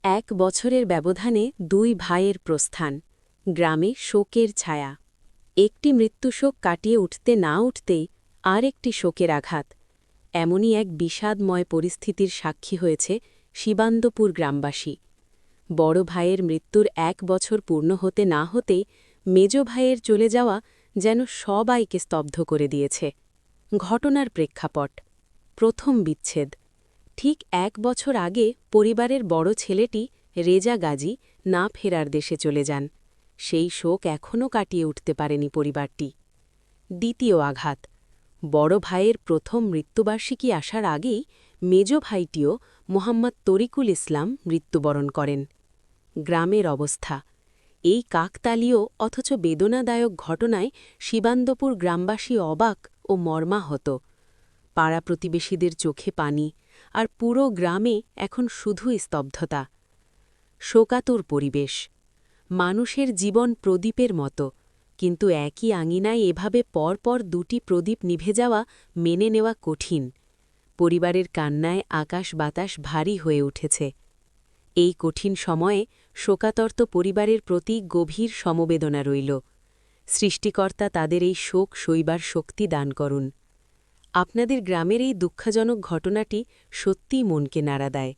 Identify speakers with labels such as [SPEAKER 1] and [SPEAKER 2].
[SPEAKER 1] এক বছরের ব্যবধানে দুই ভাইয়ের প্রস্থান, গ্রামে শোকের ছায়া। একটি মৃত্যুশোক কাটিয়ে উঠতে না উঠতেই আর একটি শোকের আঘাত। এমনই এক বিষাদময় পরিস্থিতির সাক্ষী হয়েছে শিবান্দপুর গ্রামবাসী। বড় ভাইয়ের মৃত্যুর ১ বছর পূর্ণ হতে না হতেই মেজ ভাইয়ের চলে যাওয়া যেন সবাইকে স্তব্ধ করে দিয়েছে। ঘটনার প্রেক্ষাপট: প্রথম বিচ্ছেদ। ঠিক ১ বছর আগে পরিবারের বড় ছেলেটি রেজা গাজী না ফেরার দেশে চলে যান। সেই শোক এখনও কাটিয়ে উঠতে পারেনি পরিবারটি। দ্বিতীয় আঘাত: বড় ভাইয়ের প্রথম মৃত্যুবার্ষিকী আসার আগেই মেজ ভাইটিও মোহাম্মদ তরিকুল ইসলাম মৃত্যুবরণ করেন। গ্রামের অবস্থা: এই কাকতালীয় অথচ বেদনাদায়ক ঘটনায় শিবান্দপুর গ্রামবাসী অবাক ও মর্মাহত। পাড়া প্রতিবেশীদের চোখে পানি, আর পুরো গ্রামে এখন শুধুই স্তব্ধতা। শোকাতুর পরিবেশ। মানুষের জীবন প্রদীপের মতো, কিন্তু একই আঙিনায় এভাবে পরপর দুটি প্রদীপ নিভে যাওয়া মেনে নেওয়া কঠিন। পরিবারের কান্নায় আকাশ বাতাস ভারী হয়ে উঠেছে। এই কঠিন সময়ে শোকাতর্ত পরিবারের প্রতি গভীর সমবেদনা রইল। সৃষ্টিকর্তা তাদের এই শোক সইবার শক্তি দান করুন। আপনাদের গ্রামের এই দুঃখজনক ঘটনাটি সত্যিই মনকে নাড়া দেয়।